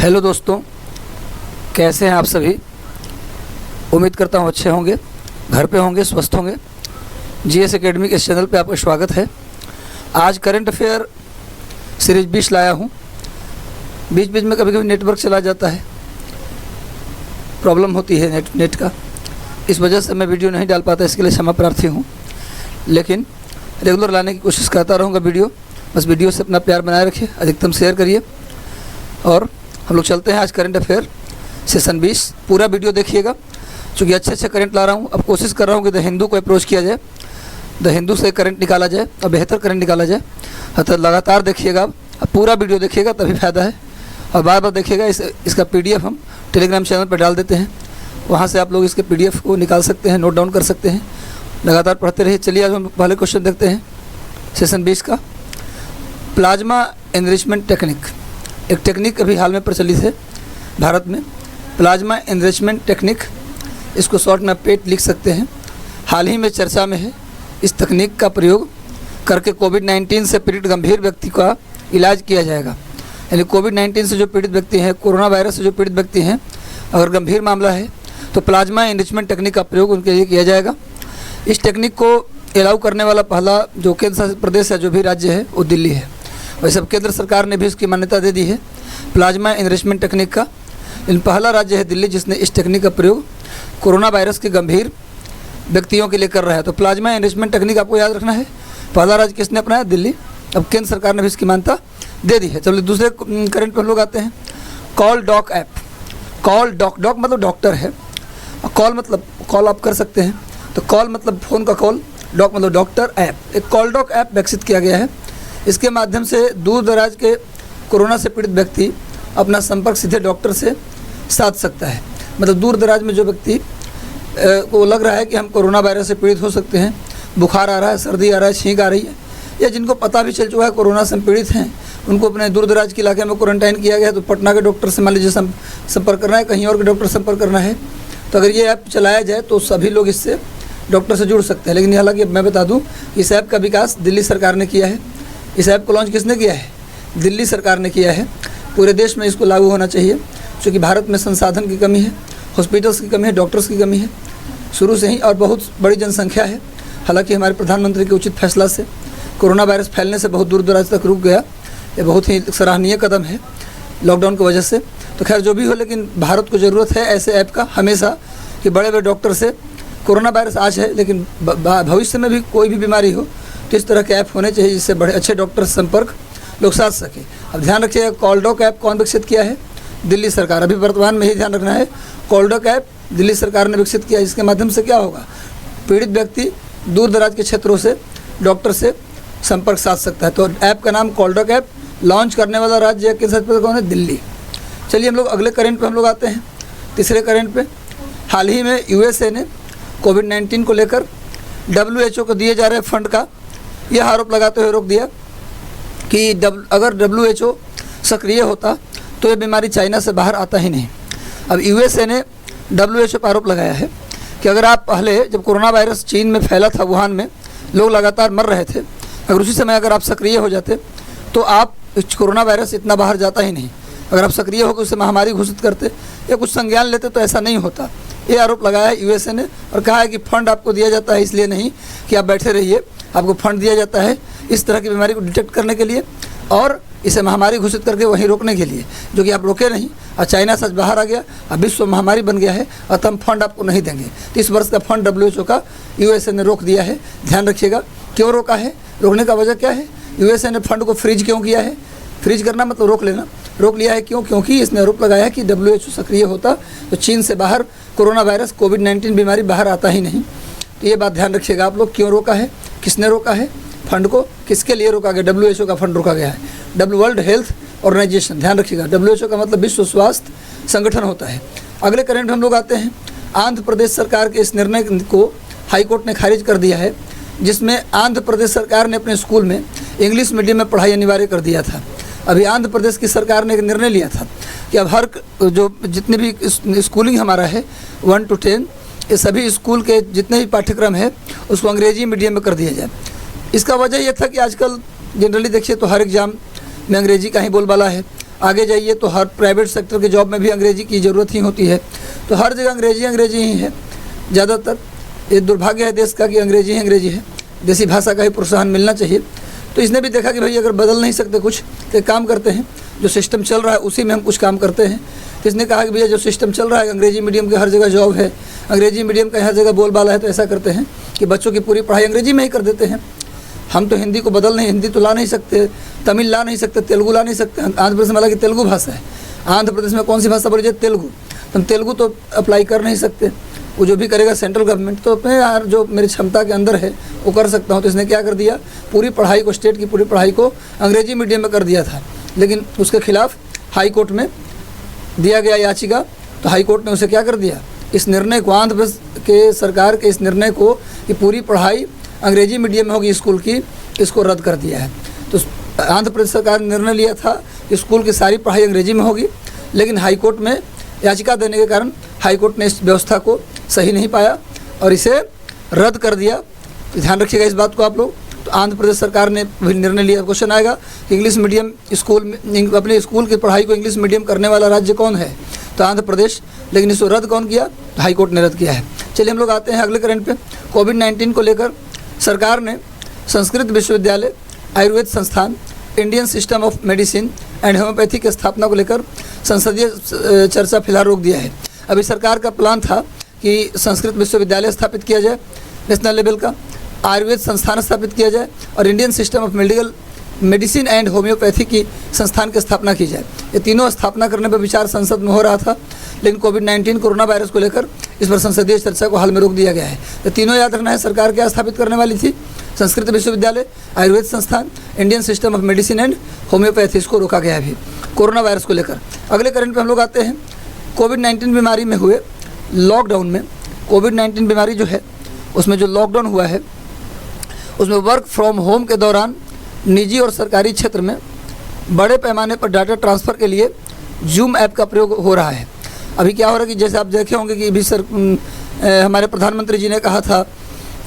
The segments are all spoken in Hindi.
हेलो दोस्तों, कैसे हैं आप सभी। उम्मीद करता हूँ अच्छे होंगे, घर पे होंगे, स्वस्थ होंगे। जीएस एकेडमी के इस चैनल पे आपका स्वागत है। आज करंट अफेयर सीरीज 20 लाया हूँ। बीच बीच में कभी कभी नेटवर्क चला जाता है, प्रॉब्लम होती है नेट का, इस वजह से मैं वीडियो नहीं डाल पाता, इसके लिए क्षमा प्रार्थी हूँ। लेकिन रेगुलर लाने की कोशिश करता रहूँगा वीडियो। बस वीडियो से अपना प्यार बनाए रखिए, अधिकतम शेयर करिए। और हम लोग चलते हैं आज करंट अफेयर सेशन 20। पूरा वीडियो देखिएगा, चूँकि अच्छे करंट ला रहा हूँ। अब कोशिश कर रहा हूँ कि द हिंदू को अप्रोच किया जाए, द हिंदू से करंट निकाला जाए और बेहतर करंट निकाला जाए। अतः लगातार देखिएगा, अब पूरा वीडियो देखिएगा तभी फ़ायदा है। और बार बार देखिएगा। इसका PDF हम टेलीग्राम चैनल पर डाल देते हैं, वहाँ से आप लोग इसके PDF को निकाल सकते हैं, नोट डाउन कर सकते हैं, लगातार पढ़ते रहिए। चलिए आज हम पहले क्वेश्चन देखते हैं सेशन 20 का। प्लाज्मा एनरिचमेंट टेक्निक एक टेक्निक अभी हाल में प्रचलित है भारत में। प्लाज्मा एनरिचमेंट टेक्निक, इसको शॉर्ट में पेट लिख सकते हैं, हाल ही में चर्चा में है। इस तकनीक का प्रयोग करके कोविड-19 से पीड़ित गंभीर व्यक्ति का इलाज किया जाएगा। यानी कोविड-19 से जो पीड़ित व्यक्ति हैं, कोरोना वायरस से जो पीड़ित व्यक्ति हैं, अगर गंभीर मामला है तो प्लाज्मा एनरिचमेंट टेक्निक का प्रयोग उनके लिए किया जाएगा। इस टेक्निक को अलाउ करने वाला पहला जो केंद्र शासित प्रदेश है, जो भी राज्य है, वो दिल्ली है। वैसे अब केंद्र सरकार ने भी इसकी मान्यता दे दी है प्लाज्मा एनरिचमेंट टेक्निक का। इन पहला राज्य है दिल्ली जिसने इस टेक्निक का प्रयोग कोरोना वायरस के गंभीर व्यक्तियों के लिए कर रहा है। तो प्लाज्मा एनरिचमेंट टेक्निक आपको याद रखना है। पहला राज्य किसने अपनाया? दिल्ली। अब केंद्र सरकार ने भी इसकी मान्यता दे दी है। चलिए दूसरे करंट पर हम लोग आते हैं। Call doc app. Call doc मतलब डॉक्टर है, और कॉल मतलब कॉल आप कर सकते हैं। तो कॉल मतलब फ़ोन का कॉल, डॉक मतलब डॉक्टर, ऐप। एक कॉल डॉक ऐप विकसित किया गया है। इसके माध्यम से दूर दराज के कोरोना से पीड़ित व्यक्ति अपना संपर्क सीधे डॉक्टर से साध सकता है। मतलब दूर दराज में जो व्यक्ति को लग रहा है कि हम कोरोना वायरस से पीड़ित हो सकते हैं, बुखार आ रहा है, सर्दी आ रहा है, छींक आ रही है, या जिनको पता भी चल चुका है कोरोना से पीड़ित हैं, उनको अपने दूर दराज के इलाके में क्वारंटाइन किया गया है, तो पटना के डॉक्टर से मान लीजिए संपर्क करना है, कहीं और के डॉक्टर संपर्क करना है, तो अगर ये ऐप चलाया जाए तो सभी लोग इससे डॉक्टर से जुड़ सकते हैं। लेकिन हालांकि मैं बता दूं, इस ऐप का विकास दिल्ली सरकार ने किया है। इस ऐप को लॉन्च किसने किया है? दिल्ली सरकार ने किया है। पूरे देश में इसको लागू होना चाहिए, क्योंकि भारत में संसाधन की कमी है, हॉस्पिटल्स की कमी है, डॉक्टर्स की कमी है शुरू से ही, और बहुत बड़ी जनसंख्या है। हालांकि हमारे प्रधानमंत्री के उचित फैसला से कोरोना वायरस फैलने से बहुत दूर दराज तक रुक गया। ये बहुत ही सराहनीय कदम है लॉकडाउन की वजह से। तो खैर जो भी हो, लेकिन भारत को ज़रूरत है ऐसे ऐप का हमेशा, कि बड़े बड़े डॉक्टर से कोरोना वायरस आज है, लेकिन भविष्य में भी कोई भी बीमारी हो तो इस तरह के ऐप होने चाहिए, जिससे बड़े अच्छे डॉक्टर संपर्क लोग साध सकें। अब ध्यान रखिएगा, कॉलडॉक ऐप कौन विकसित किया है? दिल्ली सरकार। अभी वर्तमान में ही ध्यान रखना है, कॉलडॉक ऐप दिल्ली सरकार ने विकसित किया। इसके माध्यम से क्या होगा? पीड़ित व्यक्ति दूर दराज के क्षेत्रों से डॉक्टर से संपर्क साध सकता है। तो ऐप का नाम कॉलडॉक ऐप। लॉन्च करने वाला राज्य केंद्र शासित प्रदेश कौन है? दिल्ली। चलिए हम लोग अगले करंट पे हम लोग आते हैं, तीसरे करंट पे। हाल ही में USA ने कोविड-19 को लेकर WHO को दिए जा रहे फंड का यह आरोप लगाते हुए रोक दिया कि अगर WHO सक्रिय होता तो ये बीमारी चाइना से बाहर आता ही नहीं। अब USA ने WHO पर आरोप लगाया है कि अगर आप पहले, जब कोरोना वायरस चीन में फैला था, वुहान में लोग लगातार मर रहे थे, अगर उसी समय अगर आप सक्रिय हो जाते तो आप कोरोना वायरस इतना बाहर जाता ही नहीं। अगर आप सक्रिय होकर उसे महामारी घोषित करते या कुछ संज्ञान लेते तो ऐसा नहीं होता। ये आरोप लगाया है USA ने, और कहा है कि फंड आपको दिया जाता है इसलिए नहीं कि आप बैठे रहिए, आपको फंड दिया जाता है इस तरह की बीमारी को डिटेक्ट करने के लिए और इसे महामारी घोषित करके वहीं रोकने के लिए, जो कि आप रोके नहीं। और चाइना से बाहर आ गया, अब विश्व महामारी बन गया है, अतः हम फंड आपको नहीं देंगे। तो इस वर्ष का फंड WHO का USA ने रोक दिया है। ध्यान रखिएगा, क्यों रोका है, रोकने का वजह क्या है? USA ने फंड को फ्रीज क्यों किया है? फ्रीज करना मतलब रोक लेना। रोक लिया है क्यों? क्योंकि इसने आरोप लगाया है कि WHO सक्रिय होता तो चीन से बाहर कोरोना वायरस कोविड-19 बीमारी बाहर आता ही नहीं। तो ये बात ध्यान रखिएगा आप लोग, क्यों रोका है, किसने रोका है फंड को, किसके लिए रोका गया? WHO का फंड रोका गया है। वर्ल्ड हेल्थ ऑर्गेनाइजेशन, ध्यान रखिएगा, WHO का मतलब विश्व स्वास्थ्य संगठन होता है। अगले करंट हम लोग आते हैं। आंध्र प्रदेश सरकार के इस निर्णय को हाईकोर्ट ने खारिज कर दिया है, जिसमें आंध्र प्रदेश सरकार ने अपने स्कूल में इंग्लिश मीडियम में पढ़ाई अनिवार्य कर दिया था। अभी आंध्र प्रदेश की सरकार ने एक निर्णय लिया था कि अब हर जो जितने भी स्कूलिंग हमारा है 1 to 10, ये सभी स्कूल के जितने भी पाठ्यक्रम है उसको अंग्रेजी मीडियम में कर दिया जाए। इसका वजह यह था कि आजकल जनरली देखिए तो हर एग्ज़ाम में अंग्रेजी का ही बोलबाला है। आगे जाइए तो हर प्राइवेट सेक्टर के जॉब में भी अंग्रेजी की ज़रूरत ही होती है, तो हर जगह अंग्रेजी ही है ज़्यादातर। ये दुर्भाग्य है देश का कि अंग्रेजी है, देसी भाषा का ही प्रोत्साहन मिलना चाहिए। तो इसने भी देखा कि भाई अगर बदल नहीं सकते कुछ तो एक काम करते हैं, जो सिस्टम चल रहा है उसी में हम कुछ काम करते हैं। तो इसने कहा कि भैया जो सिस्टम चल रहा है, अंग्रेजी मीडियम के हर जगह जॉब है, अंग्रेजी मीडियम का हर जगह बोलबाला है, तो ऐसा करते हैं कि बच्चों की पूरी पढ़ाई अंग्रेजी में ही कर देते हैं। हम तो हिंदी को बदल नहीं, हिंदी तो ला नहीं सकते, तमिल ला नहीं सकते, तेलुगु ला नहीं सकते। आंध्र प्रदेश में हालांकि तेलुगु भाषा है, आंध्र प्रदेश में कौन सी भाषा बोली जाए? तेलुगु। तो हम तेलुगु तो अप्लाई कर नहीं सकते, वो जो भी करेगा सेंट्रल गवर्नमेंट, तो अपने यार जो मेरी क्षमता के अंदर है वो कर सकता हूँ। तो इसने क्या कर दिया, पूरी पढ़ाई को, स्टेट की पूरी पढ़ाई को अंग्रेजी मीडियम में कर दिया था। लेकिन उसके खिलाफ हाई कोर्ट में दिया गया याचिका, तो हाई कोर्ट ने उसे क्या कर दिया, इस निर्णय को, आंध्र प्रदेश के सरकार के इस निर्णय को कि पूरी पढ़ाई अंग्रेजी मीडियम में होगी स्कूल की, इसको रद्द कर दिया है। तो आंध्र प्रदेश सरकार ने निर्णय लिया था कि स्कूल की सारी पढ़ाई अंग्रेजी में होगी, लेकिन हाई कोर्ट में याचिका देने के कारण हाई कोर्ट ने इस व्यवस्था को सही नहीं पाया और इसे रद्द कर दिया। तो ध्यान रखिएगा इस बात को आप लोग। तो आंध्र प्रदेश सरकार ने भी निर्णय लिया। क्वेश्चन आएगा कि इंग्लिश मीडियम स्कूल में, अपने स्कूल की पढ़ाई को इंग्लिश मीडियम करने वाला राज्य कौन है? तो आंध्र प्रदेश। लेकिन इसको रद्द कौन किया? हाई कोर्ट ने रद्द किया है। चलिए हम लोग आते हैं अगले करंट पे। कोविड-19 को लेकर सरकार ने संस्कृत विश्वविद्यालय, आयुर्वेद संस्थान, Indian system of medicine and homeopathy की स्थापना को लेकर संसदीय चर्चा फिलहाल रोक दिया है। अभी सरकार का प्लान था कि संस्कृत विश्वविद्यालय स्थापित किया जाए नेशनल लेवल का, आयुर्वेद संस्थान स्थापित किया जाए और Indian system of medicine and homeopathy की संस्थान की स्थापना की जाए। ये तीनों स्थापना करने पर विचार संसद में हो रहा था, लेकिन कोविड-19 कोरोना वायरस को लेकर इस पर संसदीय चर्चा को हाल में रोक दिया गया है। तो तीनों याद रखना है, सरकार क्या स्थापित करने वाली थी? संस्कृत विश्वविद्यालय, आयुर्वेद संस्थान, Indian system of medicine and homeopathy, इसको रोका गया है अभी कोरोना वायरस को लेकर। अगले करंट पे हम लोग आते हैं। कोविड-19 बीमारी में हुए लॉकडाउन में, कोविड-19 बीमारी जो है उसमें जो लॉकडाउन हुआ है उसमें वर्क फ्रॉम होम के दौरान निजी और सरकारी क्षेत्र में बड़े पैमाने पर डाटा ट्रांसफ़र के लिए जूम ऐप का प्रयोग हो रहा है। अभी क्या हो रहा है कि जैसे आप देखे होंगे कि अभी हमारे प्रधानमंत्री जी ने कहा था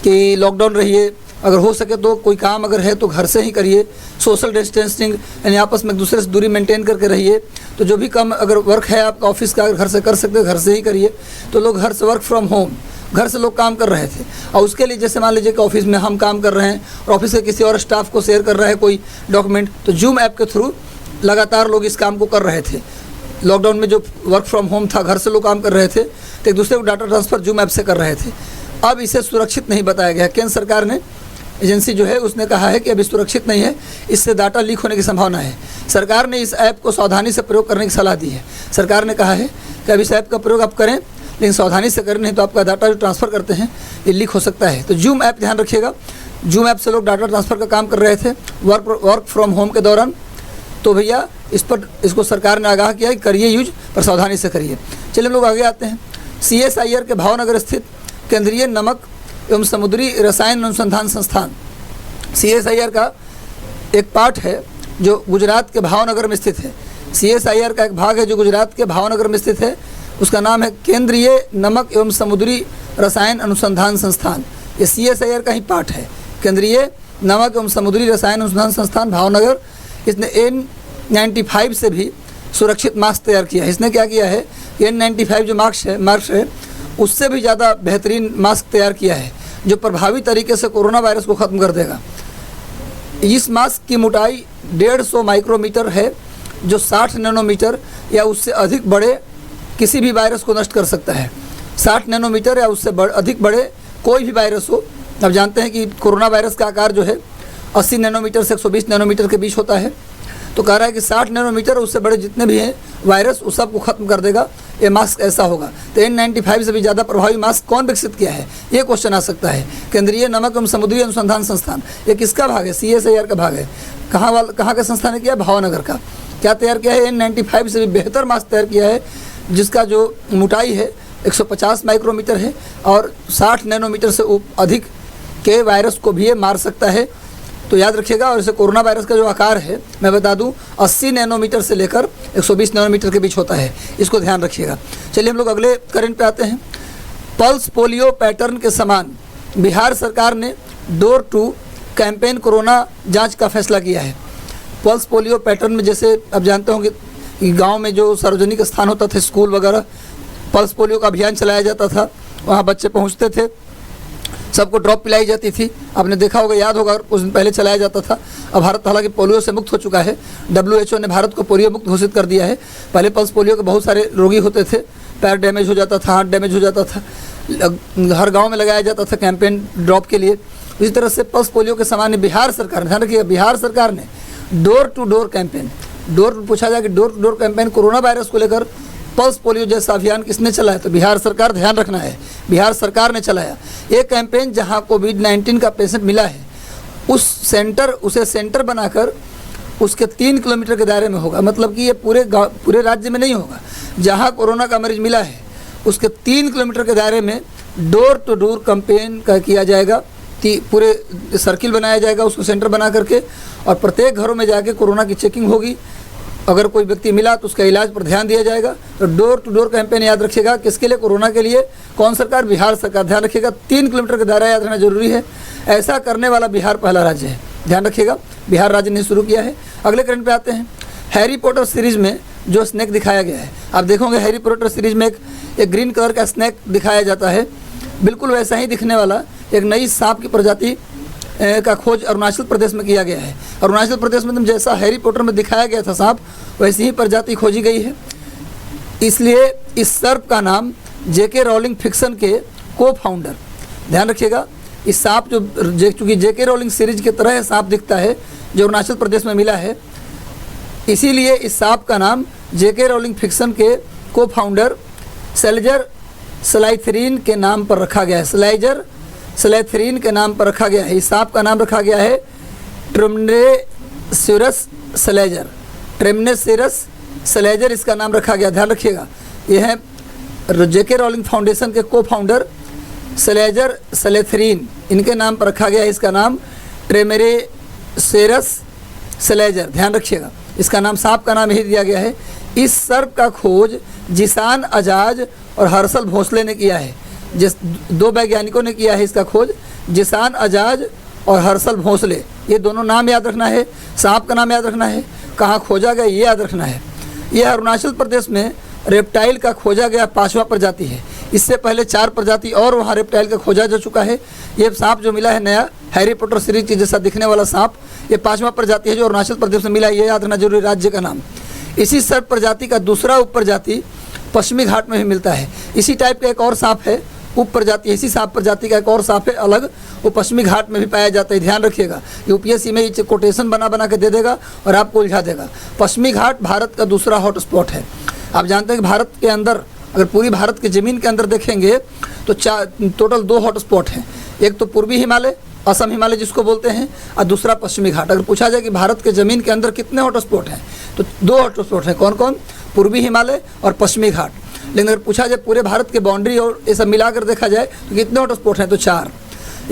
कि लॉकडाउन रहिए, अगर हो सके तो कोई काम अगर है तो घर से ही करिए, सोशल डिस्टेंसिंग यानी आपस में एक दूसरे से दूरी मेंटेन करके रहिए। तो जो भी काम अगर वर्क है आपका ऑफिस का, अगर घर से कर सकते हो घर से ही करिए। तो लोग घर से, वर्क फ्रॉम होम, घर से लोग काम कर रहे थे। और उसके लिए जैसे मान लीजिए कि ऑफिस में हम काम कर रहे हैं और ऑफिस के किसी और स्टाफ को शेयर कर रहा है कोई डॉक्यूमेंट, तो जूम ऐप के थ्रू लगातार लोग इस काम को कर रहे थे। लॉकडाउन में जो वर्क फ्रॉम होम था, घर से लोग काम कर रहे थे, तो एक दूसरे को डाटा ट्रांसफ़र जूम ऐप से कर रहे थे। अब इसे सुरक्षित नहीं बताया गया। केंद्र सरकार ने, एजेंसी जो है उसने कहा है कि अभी सुरक्षित नहीं है, इससे डाटा लीक होने की संभावना है। सरकार ने इस ऐप को सावधानी से प्रयोग करने की सलाह दी है। सरकार ने कहा है कि अब इस ऐप का प्रयोग आप करें, लेकिन सावधानी से करें, नहीं तो आपका डाटा जो ट्रांसफ़र करते हैं ये लीक हो सकता है। तो जूम ऐप ध्यान रखिएगा, जूम ऐप से लोग डाटा ट्रांसफ़र का काम कर रहे थे वर्क फ्रॉम होम के दौरान। तो भैया इस पर, इसको सरकार ने आगाह किया कि करिए यूज, पर सावधानी से करिए। चलिए हम लोग आगे आते हैं। CSIR के भावनगर स्थित केंद्रीय नमक एवं समुद्री रसायन अनुसंधान संस्थान, CSIR का एक पार्ट है जो गुजरात के भावनगर में स्थित है। CSIR का एक भाग है जो गुजरात के भावनगर में स्थित है, उसका नाम है केंद्रीय नमक एवं समुद्री रसायन अनुसंधान संस्थान। ये CSIR का ही पार्ट है, केंद्रीय नमक एवं समुद्री रसायन अनुसंधान संस्थान भावनगर। इसने N95 से भी सुरक्षित मास्क तैयार किया है। इसने क्या किया है, N95 जो मास्क है उससे भी ज़्यादा बेहतरीन मास्क तैयार किया है जो प्रभावी तरीके से कोरोना वायरस को ख़त्म कर देगा। इस मास्क की मोटाई 150 माइक्रोमीटर है, जो 60 नैनोमीटर या उससे अधिक बड़े किसी भी वायरस को नष्ट कर सकता है। 60 नैनोमीटर या उससे अधिक बड़े कोई भी वायरस हो। अब जानते हैं कि कोरोना वायरस का आकार जो है 80 नैनोमीटर से 120 नैनोमीटर के बीच होता है। तो कह रहा है कि 60 नैनोमीटर उससे बड़े जितने भी हैं वायरस, उस सब को ख़त्म कर देगा ये मास्क, ऐसा होगा। तो N95 से भी ज़्यादा प्रभावी मास्क कौन विकसित किया है, ये क्वेश्चन आ सकता है। केंद्रीय नमक एवं समुद्री अनुसंधान संस्थान, ये किसका भाग है? CSIR का भाग है। कहाँ का संस्थान ने किया? भावनगर का। क्या तैयार किया है? N95 से भी बेहतर मास्क तैयार किया है, जिसका जो मोटाई है 150 माइक्रोमीटर है और 60 नैनोमीटर से अधिक के वायरस को भी ये मार सकता है। तो याद रखिएगा। और इसे कोरोना वायरस का जो आकार है मैं बता दूं 80 नैनोमीटर से लेकर 120 नैनोमीटर के बीच होता है, इसको ध्यान रखिएगा। चलिए हम लोग अगले करंट पे आते हैं। पल्स पोलियो पैटर्न के समान बिहार सरकार ने डोर टू कैंपेन कोरोना जांच का फैसला किया है। पल्स पोलियो पैटर्न में जैसे आप जानते होंगे कि गांव में जो सार्वजनिक स्थान होता था, स्कूल वगैरह, पल्स पोलियो का अभियान चलाया जाता था, वहाँ बच्चे पहुँचते थे, सबको ड्रॉप पिलाई जाती थी। आपने देखा होगा, याद होगा, कुछ दिन पहले चलाया जाता था। अब भारत हालांकि पोलियो से मुक्त हो चुका है, WHO ने भारत को पोलियो मुक्त घोषित कर दिया है। पहले पल्स पोलियो के बहुत सारे रोगी होते थे, पैर डैमेज हो जाता था, हाथ डैमेज हो जाता था, हर गांव में लगाया जाता था कैंपेन ड्रॉप के लिए। इसी तरह से पल्स पोलियो के सामान्य बिहार सरकार ने, ध्यान रखिएगा, बिहार सरकार ने डोर टू डोर कैंपेन, पूछा जाए कि door to door campaign corona virus को लेकर पल्स पोलियो जैसा अभियान किसने चलाया, तो बिहार सरकार, ध्यान रखना है, बिहार सरकार ने चलाया। एक कैंपेन जहां कोविड-19 का पेशेंट मिला है, उसे सेंटर बनाकर उसके 3 किलोमीटर के दायरे में होगा। मतलब कि ये पूरे राज्य में नहीं होगा, जहां कोरोना का मरीज मिला है उसके 3 किलोमीटर के दायरे में डोर टू डोर कैंपेन का किया जाएगा। पूरे सर्किल बनाया जाएगा उसको सेंटर बना करके, और प्रत्येक घरों में जाके कोरोना की चेकिंग होगी। अगर कोई व्यक्ति मिला तो उसका इलाज पर ध्यान दिया जाएगा। तो डोर टू डोर कैंपेन याद रखिएगा, किसके लिए, कोरोना के लिए। कौन सरकार, बिहार सरकार। ध्यान रखिएगा, 3 किलोमीटर का दायरा याद रखना जरूरी है। ऐसा करने वाला बिहार पहला राज्य है, ध्यान रखिएगा, बिहार राज्य ने शुरू किया है। अगले करंट पे आते हैं। हैरी पॉटर सीरीज़ में जो स्नैक दिखाया गया है, आप देखोगे हैरी पॉटर सीरीज़ में एक ग्रीन कलर का स्नैक दिखाया जाता है। बिल्कुल वैसा ही दिखने वाला एक नई सांप की प्रजाति का खोज अरुणाचल प्रदेश में किया गया है। अरुणाचल प्रदेश में जैसा हैरी पॉटर में दिखाया गया था सांप, वैसी ही प्रजाति खोजी गई है। इसलिए इस सर्प का नाम जेके रोलिंग फिक्शन के को फाउंडर, ध्यान रखिएगा, इस सांप चूँकि जेके रोलिंग सीरीज की तरह सांप दिखता है जो अरुणाचल प्रदेश में मिला है, इसीलिए इस सांप का नाम जेके रोलिंग फिक्शन के को फाउंडर सेल्जर स्लाइथरीन के नाम पर रखा गया है। स्लाइथरीन के नाम पर रखा गया है। इस सांप का नाम रखा गया है ट्रिमेनोसॉरस स्लेजर। ट्रिमेनोसॉरस स्लेजर इसका नाम रखा गया, ध्यान रखिएगा। यह है जेके रोलिंग फाउंडेशन के को फाउंडर स्लेजर स्लाइथरीन, इनके नाम पर रखा गया है इसका नाम ट्रिमेनोसॉरस स्लेजर, ध्यान रखिएगा। इसका नाम, सांप का नाम यही दिया गया है। इस सर्प का खोज जिसान अजाज और हर्षल भोसले ने किया है। जिस 2 वैज्ञानिकों ने किया है इसका खोज, जिसान अजाज और हर्षल भोसले। ये दोनों नाम याद रखना है, सांप का नाम याद रखना है, कहाँ खोजा गया ये याद रखना है। यह अरुणाचल प्रदेश में रेप्टाइल का खोजा गया 5वां प्रजाति है। इससे पहले 4 प्रजाति और वहाँ रेप्टाइल का खोजा जा चुका है। ये सांप जो मिला है नया हैरी पॉटर सीरीज के जैसा दिखने वाला सांप, ये 5वां प्रजाति है जो अरुणाचल प्रदेश में मिला है। ये याद रखना जरूरी, राज्य का नाम। इसी सर्प प्रजाति का दूसरा उप प्रजाति पश्चिमी घाट में भी मिलता है। इसी टाइप का एक और सांप है, उप प्रजाति, इसी सांप प्रजाति का एक और सांप है अलग, वो पश्चिमी घाट में भी पाया जाता है। ध्यान रखिएगा, यूपीएससी में ये कोटेशन बना के दे देगा और आपको उलझा देगा। पश्चिमी घाट भारत का दूसरा हॉट स्पॉट है। आप जानते हैं कि भारत के अंदर, अगर पूरी भारत की ज़मीन के अंदर देखेंगे तो टोटल 2 हॉट स्पॉट हैं। एक तो पूर्वी हिमालय, असम हिमालय जिसको बोलते हैं, और दूसरा पश्चिमी घाट। अगर पूछा जाए कि भारत के ज़मीन के अंदर कितने हॉट स्पॉट हैं, तो 2 हॉट स्पॉट हैं। कौन कौन? पूर्वी हिमालय और पश्चिमी घाट। लेकिन अगर पूछा जाए पूरे भारत के बाउंड्री और ये सब मिलाकर देखा जाए तो कितने हॉट स्पॉट हैं, तो 4।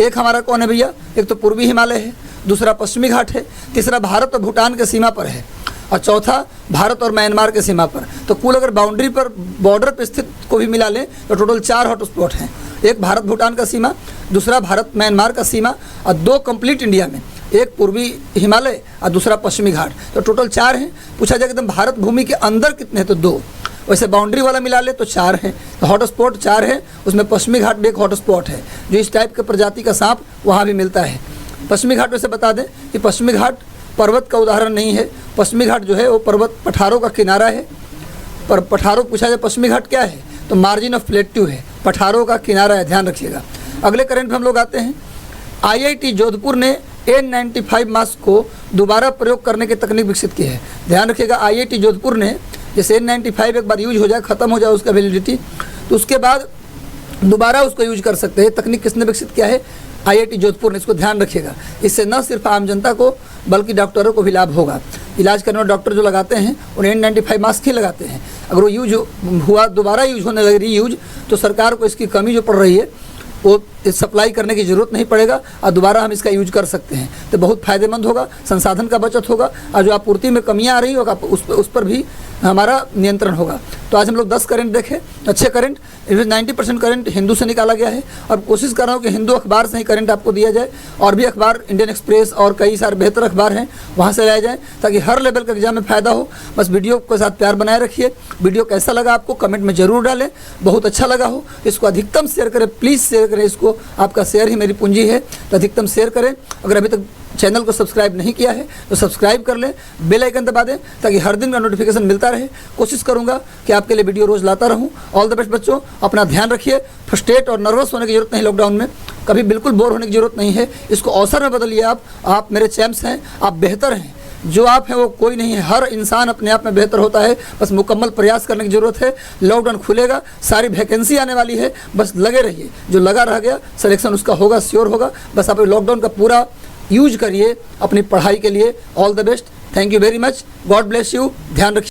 एक हमारा कौन है भैया? एक तो पूर्वी हिमालय है, दूसरा पश्चिमी घाट है, तीसरा भारत और भूटान के सीमा पर है, और चौथा भारत और म्यांमार के सीमा पर। तो कुल अगर बाउंड्री पर, बॉर्डर पर स्थित को भी मिला लें तो टोटल 4 हॉट स्पॉट हैं। एक भारत भूटान का सीमा, दूसरा भारत म्यांमार का सीमा, और 2 कंप्लीट इंडिया में, एक पूर्वी हिमालय और दूसरा पश्चिमी घाट। तो टोटल 4 हैं। पूछा जाए एकदम भारत भूमि के अंदर कितने हैं, तो 2। वैसे बाउंड्री वाला मिला ले तो 4 हैं। तो हॉट स्पॉट 4 है, उसमें पश्चिमी घाट भी एक हॉट स्पॉट है जो इस टाइप के प्रजाति का सांप वहाँ भी मिलता है। पश्चिमी घाट वैसे बता दें कि पश्चिमी घाट पर्वत का उदाहरण नहीं है। पश्चिमी घाट जो है वो पर्वत पठारों का किनारा है। पर पठारों, पूछा जाए पश्चिमी घाट क्या है, तो मार्जिन ऑफ प्लेट्यू है, पठारों का किनारा है, ध्यान रखिएगा। अगले करंट में हम लोग आते हैं। IIT जोधपुर ने N95 मास्क को दोबारा प्रयोग करने की तकनीक विकसित की है। ध्यान रखिएगा, IIT जोधपुर ने, जैसे N95 एक बार यूज हो जाए, ख़त्म हो जाए उसका वैलिडिटी, तो उसके बाद दोबारा उसको यूज कर सकते हैं। तकनीक किसने विकसित किया है? IIT जोधपुर ने। इसको ध्यान रखिएगा। इससे न सिर्फ आम जनता को बल्कि डॉक्टरों को भी लाभ होगा। इलाज करने वाले डॉक्टर जो लगाते हैं उन्हें N95 मास्क ही लगाते हैं। अगर वो यूज हुआ, दोबारा यूज होने लगे, रीयूज, तो सरकार को इसकी कमी जो पड़ रही है वो सप्लाई करने की ज़रूरत नहीं पड़ेगा और दोबारा हम इसका यूज कर सकते हैं। तो बहुत फ़ायदेमंद होगा, संसाधन का बचत होगा, और जो आपूर्ति में कमियां आ रही होगा उस पर भी हमारा नियंत्रण होगा। तो आज हम लोग 10 करंट देखे, अच्छे करंट। इसमें 90% करंट हिंदू से निकाला गया है और कोशिश कर रहा हूँ कि हिंदू अखबार से ही करंट आपको दिया जाए, और भी अखबार इंडियन एक्सप्रेस और कई सारे बेहतर अखबार हैं वहाँ से लाया जाए, ताकि हर लेवल का एग्जाम में फ़ायदा हो। बस वीडियो के साथ प्यार बनाए रखिए। वीडियो कैसा लगा आपको कमेंट में ज़रूर डालें, बहुत अच्छा लगा हो इसको अधिकतम शेयर करें, प्लीज़ शेयर करें इसको, आपका शेयर ही मेरी पूंजी है, तो अधिकतम शेयर करें। अगर अभी तक चैनल को सब्सक्राइब नहीं किया है तो सब्सक्राइब कर लें, बेल आइकन दबा दें ताकि हर दिन का नोटिफिकेशन मिलता रहे। कोशिश करूंगा कि आपके लिए वीडियो रोज़ लाता रहूं। ऑल द बेस्ट बच्चों, अपना ध्यान रखिए। फ्रस्ट्रेट और नर्वस होने की जरूरत नहीं, लॉकडाउन में कभी बिल्कुल बोर होने की जरूरत नहीं है, इसको अवसर में बदलिए। आप मेरे चैम्प्स हैं, आप बेहतर हैं। जो आप हैं वो कोई नहीं है, हर इंसान अपने आप में बेहतर होता है, बस मुकम्मल प्रयास करने की ज़रूरत है। लॉकडाउन खुलेगा, सारी वैकेंसी आने वाली है, बस लगे रहिए। जो लगा रह गया सिलेक्शन उसका होगा, श्योर होगा। बस आप लॉकडाउन का पूरा यूज करिए अपनी पढ़ाई के लिए। All the best, thank you very much, God bless you, ध्यान रखिए।